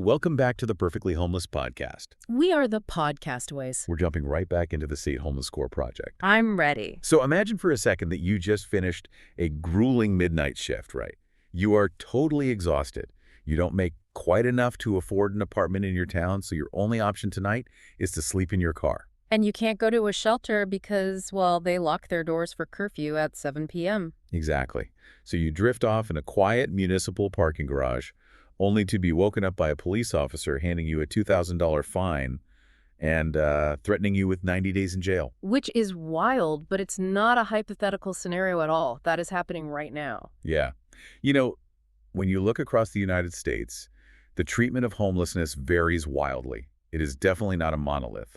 Welcome back to the Perfectly Homeless podcast. We are the podcastaways. We're jumping right back into the State Homeless Score project. I'm ready. So imagine for a second that you just finished a grueling midnight shift, right? You are totally exhausted. You don't make quite enough to afford an apartment in your town, so your only option tonight is to sleep in your car. And you can't go to a shelter because, well, they lock their doors for curfew at 7 p.m. Exactly. So you drift off in a quiet municipal parking garage, only to be woken up by a police officer handing you a $2,000 fine and threatening you with 90 days in jail. Which is wild, but it's not a hypothetical scenario at all. That is happening right now. Yeah. You know, when you look across the United States, the treatment of homelessness varies wildly. It is definitely not a monolith.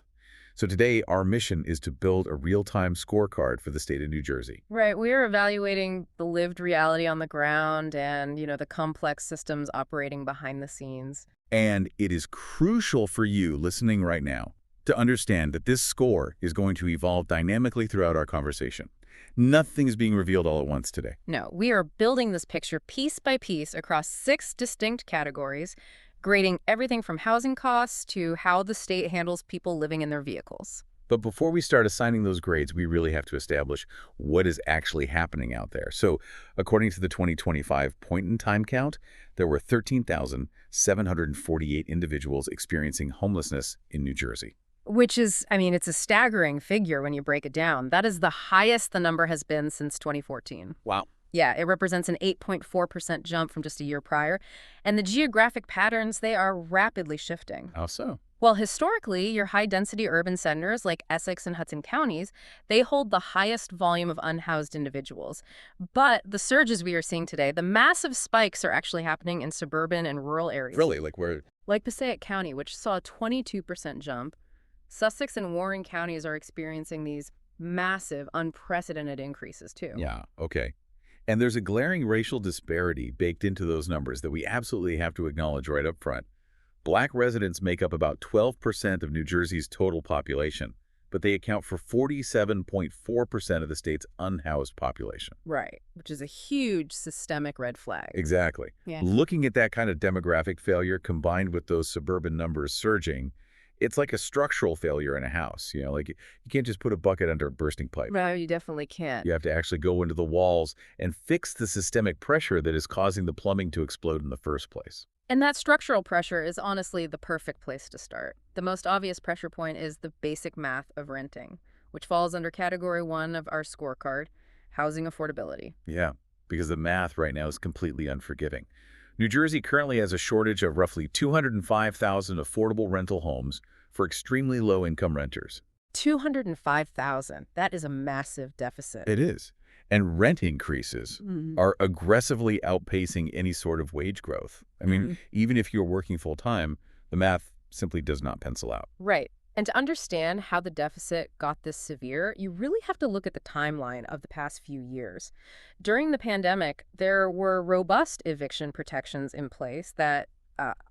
So today, our mission is to build a real-time scorecard for the state of New Jersey. Right. We are evaluating the lived reality on the ground and, the complex systems operating behind the scenes. And it is crucial for you listening right now to understand that this score is going to evolve dynamically throughout our conversation. Nothing is being revealed all at once today. No, we are building this picture piece by piece across 6 distinct categories, grading everything from housing costs to how the state handles people living in their vehicles. But before we start assigning those grades, we really have to establish what is actually happening out there. So according to the 2025 point-in-time count, there were 13,748 individuals experiencing homelessness in New Jersey. Which is, it's a staggering figure when you break it down. That is the highest the number has been since 2014. Wow. Yeah, it represents an 8.4% jump from just a year prior. And the geographic patterns, they are rapidly shifting. How so? Well, historically, your high-density urban centers like Essex and Hudson counties, they hold the highest volume of unhoused individuals. But the surges we are seeing today, the massive spikes are actually happening in suburban and rural areas. Really? Like where? Like Passaic County, which saw a 22% jump. Sussex and Warren counties are experiencing these massive, unprecedented increases, too. Yeah, okay. And there's a glaring racial disparity baked into those numbers that we absolutely have to acknowledge right up front. Black residents make up about 12% of New Jersey's total population, but they account for 47.4% of the state's unhoused population. Right, which is a huge systemic red flag. Exactly. Yeah. Looking at that kind of demographic failure combined with those suburban numbers surging, it's like a structural failure in a house. Like you can't just put a bucket under a bursting pipe. No, you definitely can't. You have to actually go into the walls and fix the systemic pressure that is causing the plumbing to explode in the first place. And that structural pressure is honestly the perfect place to start. The most obvious pressure point is the basic math of renting, which falls under category 1 of our scorecard, housing affordability. Yeah, because the math right now is completely unforgiving. New Jersey currently has a shortage of roughly 205,000 affordable rental homes for extremely low-income renters. 205,000. That is a massive deficit. It is. And rent increases are aggressively outpacing any sort of wage growth. Even if you're working full-time, the math simply does not pencil out. Right. And to understand how the deficit got this severe, you really have to look at the timeline of the past few years. During the pandemic, there were robust eviction protections in place that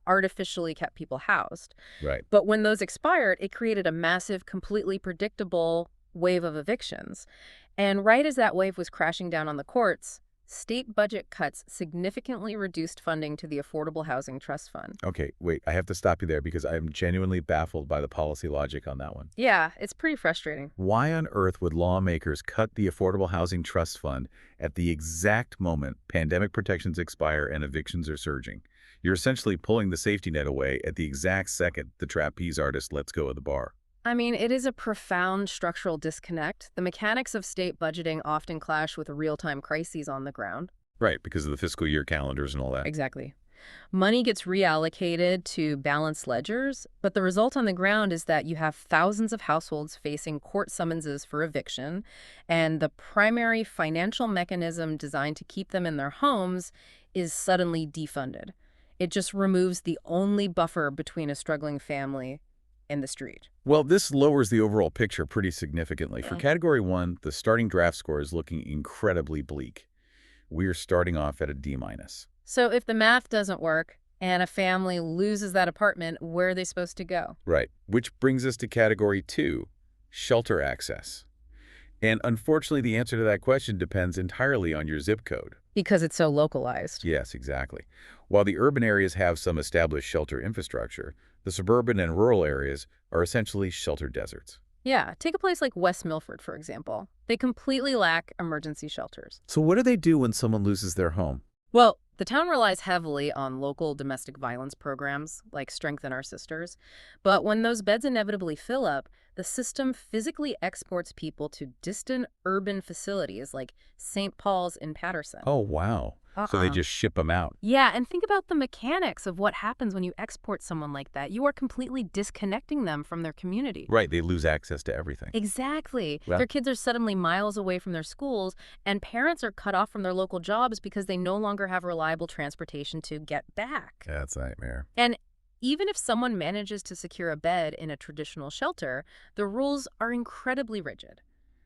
artificially kept people housed. Right. But when those expired, it created a massive, completely predictable wave of evictions. And right as that wave was crashing down on the courts, state budget cuts significantly reduced funding to the Affordable Housing Trust Fund. Okay, wait, I have to stop you there because I am genuinely baffled by the policy logic on that one. Yeah, it's pretty frustrating. Why on earth would lawmakers cut the Affordable Housing Trust Fund at the exact moment pandemic protections expire and evictions are surging? You're essentially pulling the safety net away at the exact second the trapeze artist lets go of the bar. It is a profound structural disconnect. The mechanics of state budgeting often clash with real-time crises on the ground. Right, because of the fiscal year calendars and all that. Exactly. Money gets reallocated to balance ledgers, but the result on the ground is that you have thousands of households facing court summonses for eviction, and the primary financial mechanism designed to keep them in their homes is suddenly defunded. It just removes the only buffer between a struggling family and the street. Well, this lowers the overall picture pretty significantly. For Category 1, the starting draft score is looking incredibly bleak. We're starting off at a D-. So if the math doesn't work and a family loses that apartment, where are they supposed to go? Right, which brings us to Category 2, shelter access. And unfortunately, the answer to that question depends entirely on your zip code. Because it's so localized. Yes, exactly. While the urban areas have some established shelter infrastructure, the suburban and rural areas are essentially shelter deserts. Yeah, take a place like West Milford, for example. They completely lack emergency shelters. So what do they do when someone loses their home? Well, the town relies heavily on local domestic violence programs like Strengthen Our Sisters. But when those beds inevitably fill up, the system physically exports people to distant urban facilities like St. Paul's in Paterson. Oh, wow. So they just ship them out. Yeah, and think about the mechanics of what happens when you export someone like that. You are completely disconnecting them from their community. Right, they lose access to everything. Exactly. Well- Their kids are suddenly miles away from their schools, and parents are cut off from their local jobs because they no longer have reliable transportation to get back. That's a nightmare. And even if someone manages to secure a bed in a traditional shelter, the rules are incredibly rigid.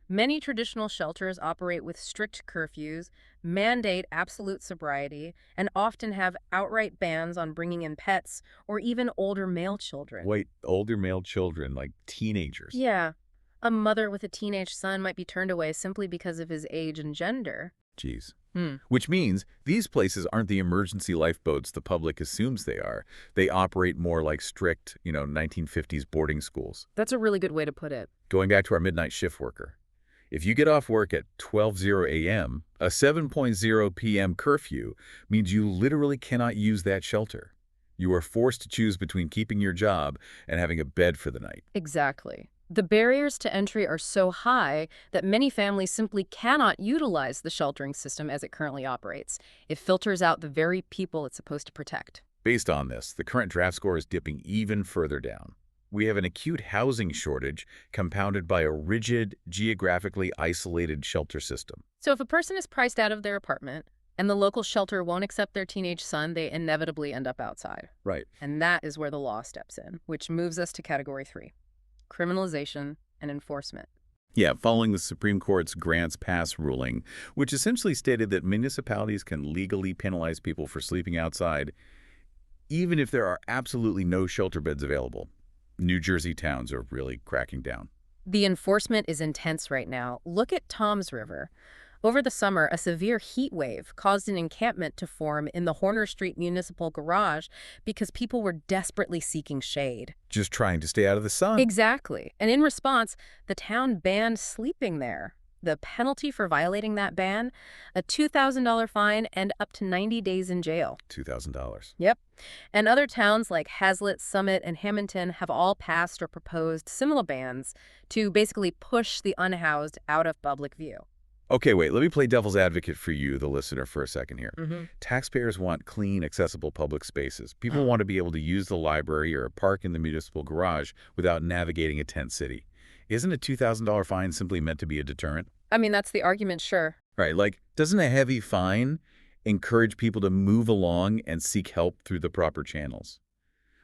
Many traditional shelters operate with strict curfews, mandate absolute sobriety, and often have outright bans on bringing in pets or even older male children. Wait, older male children, like teenagers? Yeah. A mother with a teenage son might be turned away simply because of his age and gender. Jeez. Hmm. Which means these places aren't the emergency lifeboats the public assumes they are. They operate more like strict, 1950s boarding schools. That's a really good way to put it. Going back to our midnight shift worker. If you get off work at 12:00 a.m., a 7:00 p.m. curfew means you literally cannot use that shelter. You are forced to choose between keeping your job and having a bed for the night. Exactly. The barriers to entry are so high that many families simply cannot utilize the sheltering system as it currently operates. It filters out the very people it's supposed to protect. Based on this, the current draft score is dipping even further down. We have an acute housing shortage compounded by a rigid, geographically isolated shelter system. So if a person is priced out of their apartment and the local shelter won't accept their teenage son, they inevitably end up outside. Right. And that is where the law steps in, which moves us to Category 3, criminalization and enforcement. Yeah, following the Supreme Court's Grants Pass ruling, which essentially stated that municipalities can legally penalize people for sleeping outside, even if there are absolutely no shelter beds available. New Jersey towns are really cracking down. The enforcement is intense right now. Look at Toms River. Over the summer, a severe heat wave caused an encampment to form in the Horner Street Municipal Garage because people were desperately seeking shade. Just trying to stay out of the sun. Exactly. And in response, the town banned sleeping there. The penalty for violating that ban, a $2,000 fine and up to 90 days in jail. $2,000. Yep. And other towns like Hazlitt, Summit, and Hamilton have all passed or proposed similar bans to basically push the unhoused out of public view. Okay, wait, let me play devil's advocate for you, the listener, for a second here. Mm-hmm. Taxpayers want clean, accessible public spaces. People want to be able to use the library or park in the municipal garage without navigating a tent city. Isn't a $2,000 fine simply meant to be a deterrent? I mean, that's the argument, sure. Right, like, doesn't a heavy fine encourage people to move along and seek help through the proper channels?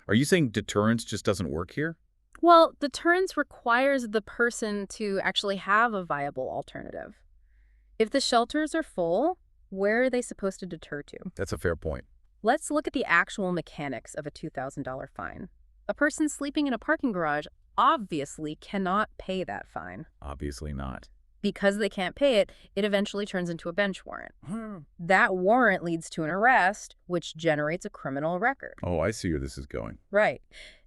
Are you saying deterrence just doesn't work here? Well, deterrence requires the person to actually have a viable alternative. If the shelters are full, where are they supposed to deter to? That's a fair point. Let's look at the actual mechanics of a $2,000 fine. A person sleeping in a parking garage obviously cannot pay that fine. Obviously not. Because they can't pay it, it eventually turns into a bench warrant. That warrant leads to an arrest, which generates a criminal record. Oh, I see where this is going. Right.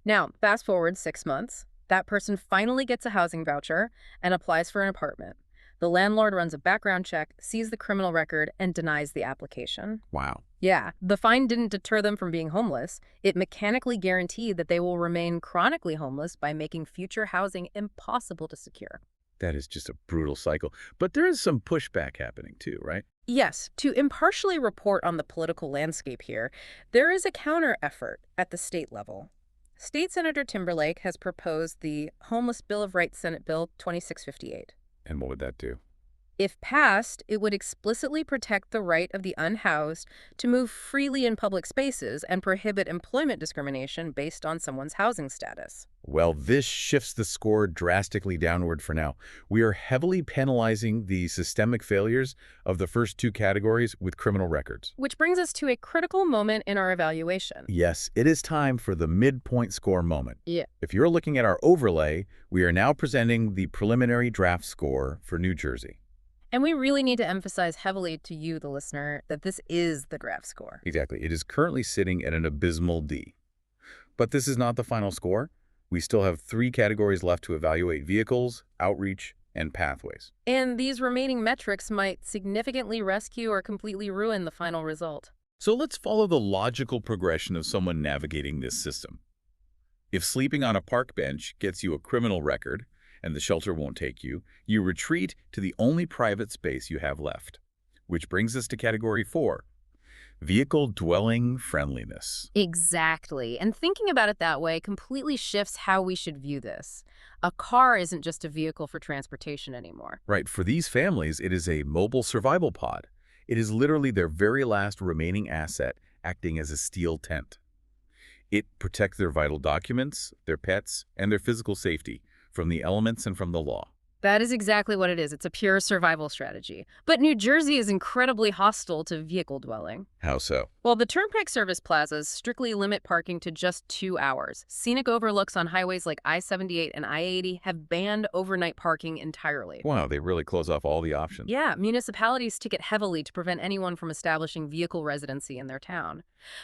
Now, fast forward 6 months. That person finally gets a housing voucher and applies for an apartment. The landlord runs a background check, sees the criminal record, and denies the application. Wow. Yeah, the fine didn't deter them from being homeless. It mechanically guaranteed that they will remain chronically homeless by making future housing impossible to secure. That is just a brutal cycle. But there is some pushback happening too, right? Yes, to impartially report on the political landscape here, there is a counter-effort at the state level. State Senator Timberlake has proposed the Homeless Bill of Rights Senate Bill 2658. And what would that do? If passed, it would explicitly protect the right of the unhoused to move freely in public spaces and prohibit employment discrimination based on someone's housing status. Well, this shifts the score drastically downward for now. We are heavily penalizing the systemic failures of the first two categories with criminal records. Which brings us to a critical moment in our evaluation. Yes, it is time for the midpoint score moment. Yeah. If you're looking at our overlay, we are now presenting the preliminary draft score for New Jersey. And we really need to emphasize heavily to you, the listener, that this is the graph score. Exactly. It is currently sitting at an abysmal D. But this is not the final score. We still have 3 categories left to evaluate: vehicles, outreach, and pathways. And these remaining metrics might significantly rescue or completely ruin the final result. So let's follow the logical progression of someone navigating this system. If sleeping on a park bench gets you a criminal record and the shelter won't take you, you retreat to the only private space you have left. Which brings us to category 4, vehicle dwelling friendliness. Exactly. And thinking about it that way completely shifts how we should view this. A car isn't just a vehicle for transportation anymore. Right, for these families, it is a mobile survival pod. It is literally their very last remaining asset, acting as a steel tent. It protects their vital documents, their pets, and their physical safety from the elements and from the law. That is exactly what it is. It's a pure survival strategy. But New Jersey is incredibly hostile to vehicle dwelling. How so? Well, the Turnpike service plazas strictly limit parking to just 2 hours. Scenic overlooks on highways like I-78 and I-80 have banned overnight parking entirely. Wow, they really close off all the options. Yeah, municipalities ticket heavily to prevent anyone from establishing vehicle residency in their town.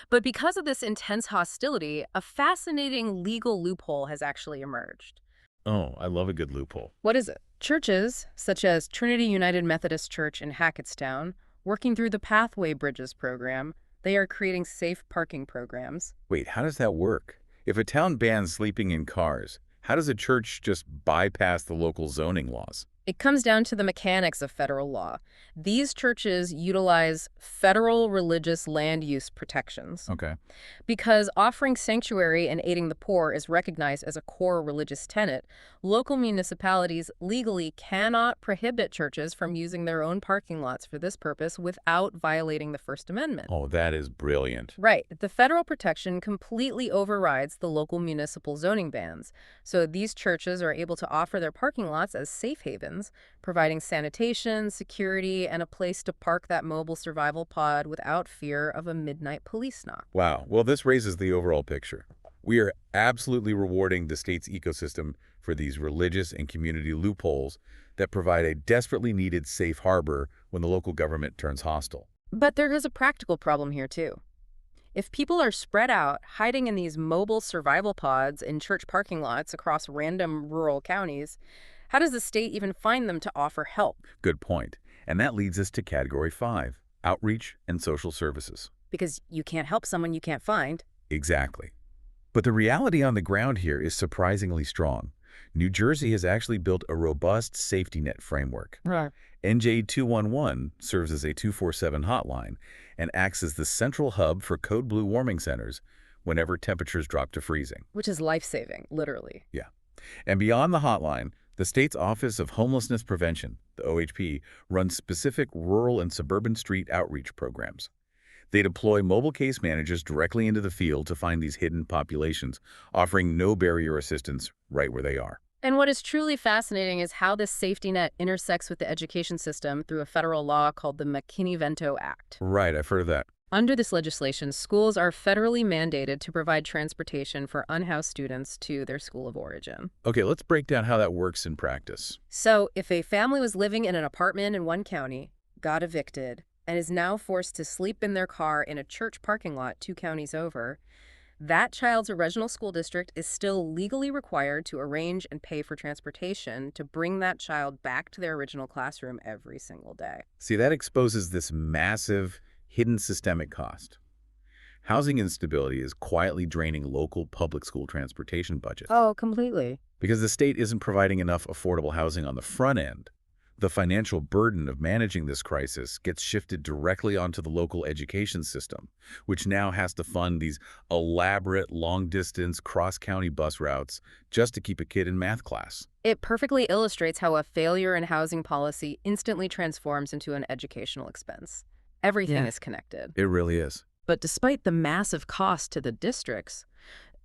But because of this intense hostility, a fascinating legal loophole has actually emerged. Oh, I love a good loophole. What is it? Churches, such as Trinity United Methodist Church in Hackettstown, working through the Pathway Bridges program, they are creating safe parking programs. Wait, how does that work? If a town bans sleeping in cars, how does a church just bypass the local zoning laws? It comes down to the mechanics of federal law. These churches utilize federal religious land use protections. Okay. Because offering sanctuary and aiding the poor is recognized as a core religious tenet, local municipalities legally cannot prohibit churches from using their own parking lots for this purpose without violating the First Amendment. Oh, that is brilliant. Right. The federal protection completely overrides the local municipal zoning bans. So these churches are able to offer their parking lots as safe havens, providing sanitation, security, and a place to park that mobile survival pod without fear of a midnight police knock. Wow. Well, this raises the overall picture. We are absolutely rewarding the state's ecosystem for these religious and community loopholes that provide a desperately needed safe harbor when the local government turns hostile. But there is a practical problem here, too. If people are spread out, hiding in these mobile survival pods in church parking lots across random rural counties, how does the state even find them to offer help? Good point. And that leads us to category 5, outreach and social services. Because you can't help someone you can't find. Exactly. But the reality on the ground here is surprisingly strong. New Jersey has actually built a robust safety net framework. Right. NJ 211 serves as a 24/7 hotline and acts as the central hub for code blue warming centers whenever temperatures drop to freezing. Which is life-saving, literally. Yeah. And beyond the hotline, the state's Office of Homelessness Prevention, the OHP, runs specific rural and suburban street outreach programs. They deploy mobile case managers directly into the field to find these hidden populations, offering no barrier assistance right where they are. And what is truly fascinating is how this safety net intersects with the education system through a federal law called the McKinney-Vento Act. Right, I've heard of that. Under this legislation, schools are federally mandated to provide transportation for unhoused students to their school of origin. Okay, let's break down how that works in practice. So, if a family was living in an apartment in one county, got evicted, and is now forced to sleep in their car in a church parking lot 2 counties over, that child's original school district is still legally required to arrange and pay for transportation to bring that child back to their original classroom every single day. See, that exposes this massive, hidden systemic cost. Housing instability is quietly draining local public school transportation budgets. Oh, completely. Because the state isn't providing enough affordable housing on the front end, the financial burden of managing this crisis gets shifted directly onto the local education system, which now has to fund these elaborate long-distance cross-county bus routes just to keep a kid in math class. It perfectly illustrates how a failure in housing policy instantly transforms into an educational expense. Everything is connected. It really is. But despite the massive cost to the districts,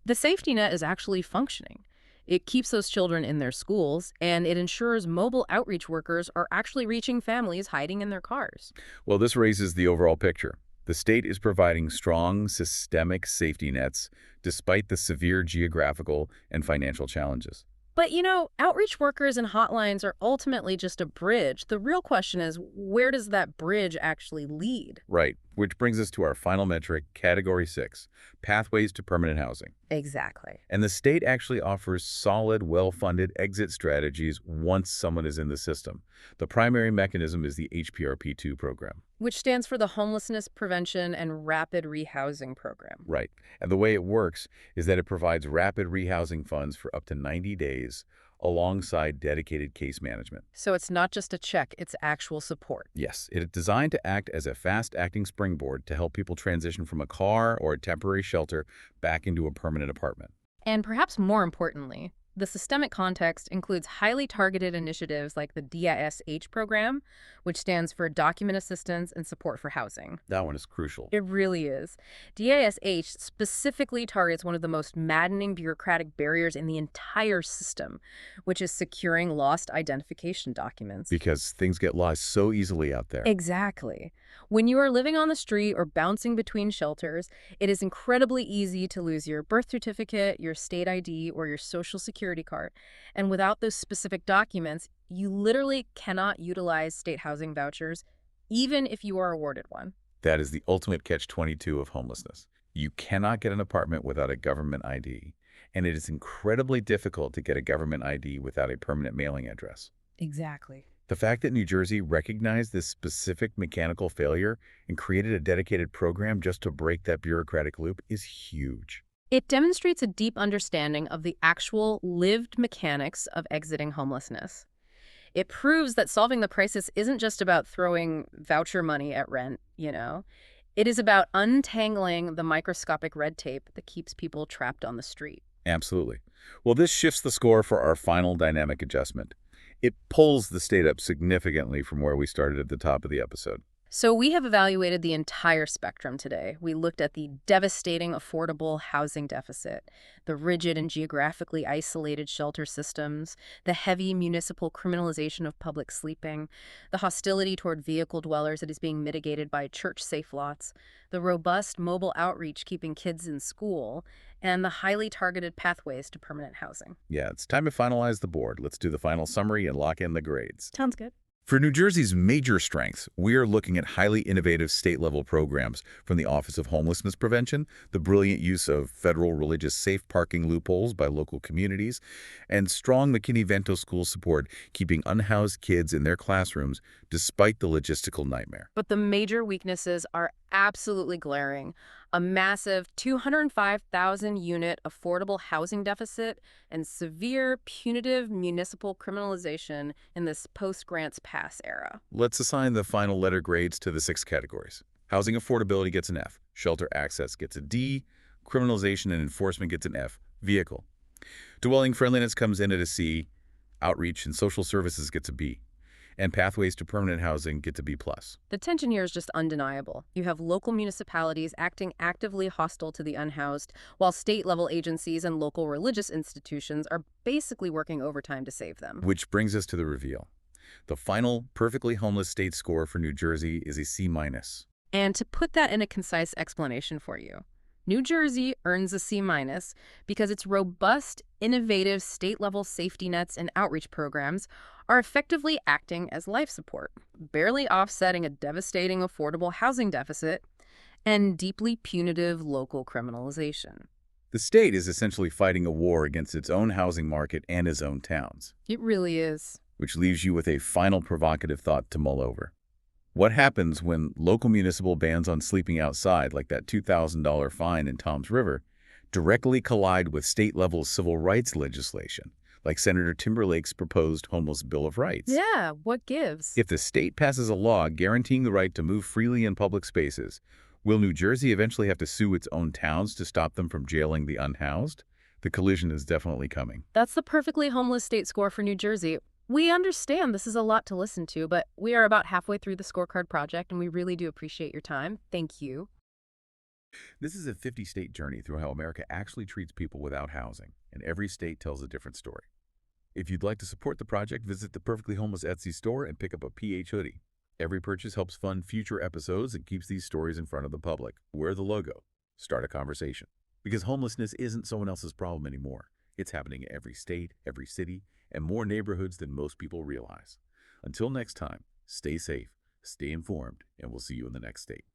the safety net is actually functioning. It keeps those children in their schools, and it ensures mobile outreach workers are actually reaching families hiding in their cars. Well, this raises the overall picture. The state is providing strong, systemic safety nets despite the severe geographical and financial challenges. But, outreach workers and hotlines are ultimately just a bridge. The real question is, where does that bridge actually lead? Right, which brings us to our final metric, Category 6, pathways to permanent housing. Exactly. And the state actually offers solid, well-funded exit strategies once someone is in the system. The primary mechanism is the HPRP2 program. Which stands for the Homelessness Prevention and Rapid Rehousing Program. Right. And the way it works is that it provides rapid rehousing funds for up to 90 days alongside dedicated case management. So it's not just a check, it's actual support. Yes, it is designed to act as a fast-acting springboard to help people transition from a car or a temporary shelter back into a permanent apartment. And perhaps more importantly, the systemic context includes highly targeted initiatives like the DISH program, which stands for Document Assistance and Support for Housing. That one is crucial. It really is. DISH specifically targets one of the most maddening bureaucratic barriers in the entire system, which is securing lost identification documents. Because things get lost so easily out there. Exactly. When you are living on the street or bouncing between shelters, it is incredibly easy to lose your birth certificate, your state ID, or your social security card. And without those specific documents, you literally cannot utilize state housing vouchers, even if you are awarded one. That is the ultimate catch-22 of homelessness. You cannot get an apartment without a government ID, and it is incredibly difficult to get a government ID without a permanent mailing address. Exactly. The fact that New Jersey recognized this specific mechanical failure and created a dedicated program just to break that bureaucratic loop is huge. It demonstrates a deep understanding of the actual lived mechanics of exiting homelessness. It proves that solving the crisis isn't just about throwing voucher money at rent, It is about untangling the microscopic red tape that keeps people trapped on the street. Absolutely. Well, this shifts the score for our final dynamic adjustment. It pulls the state up significantly from where we started at the top of the episode. So we have evaluated the entire spectrum today. We looked at the devastating affordable housing deficit, the rigid and geographically isolated shelter systems, the heavy municipal criminalization of public sleeping, the hostility toward vehicle dwellers that is being mitigated by church-safe lots, the robust mobile outreach keeping kids in school, and the highly targeted pathways to permanent housing. Yeah, it's time to finalize the board. Let's do the final summary and lock in the grades. Sounds good. For New Jersey's major strengths, we are looking at highly innovative state-level programs from the Office of Homelessness Prevention, the brilliant use of federal religious safe parking loopholes by local communities, and strong McKinney-Vento school support keeping unhoused kids in their classrooms despite the logistical nightmare. But the major weaknesses are absolutely glaring. A massive 205,000 unit affordable housing deficit and severe punitive municipal criminalization in this post-grants pass era. Let's assign the final letter grades to the 6 categories. Housing affordability gets an F, shelter access gets a D, criminalization and enforcement gets an F, vehicle. Dwelling friendliness comes in at a C, outreach and social services gets a B, and pathways to permanent housing get to B+. The tension here is just undeniable. You have local municipalities acting actively hostile to the unhoused, while state-level agencies and local religious institutions are basically working overtime to save them. Which brings us to the reveal. The final perfectly homeless state score for New Jersey is a C-. And to put that in a concise explanation for you, New Jersey earns a C- because its robust, innovative state-level safety nets and outreach programs are effectively acting as life support, barely offsetting a devastating affordable housing deficit and deeply punitive local criminalization. The state is essentially fighting a war against its own housing market and its own towns. It really is. Which leaves you with a final provocative thought to mull over. What happens when local municipal bans on sleeping outside, like that $2,000 fine in Toms River, directly collide with state-level civil rights legislation, like Senator Timberlake's proposed Homeless Bill of Rights? Yeah, what gives? If the state passes a law guaranteeing the right to move freely in public spaces, will New Jersey eventually have to sue its own towns to stop them from jailing the unhoused? The collision is definitely coming. That's the perfectly homeless state score for New Jersey. We understand this is a lot to listen to, but we are about halfway through the Scorecard project, and we really do appreciate your time. Thank you. This is a 50-state journey through how America actually treats people without housing, and every state tells a different story. If you'd like to support the project, visit the Perfectly Homeless Etsy store and pick up a PH hoodie. Every purchase helps fund future episodes and keeps these stories in front of the public. Wear the logo. Start a conversation. Because homelessness isn't someone else's problem anymore. It's happening in every state, every city, and more neighborhoods than most people realize. Until next time, stay safe, stay informed, and we'll see you in the next state.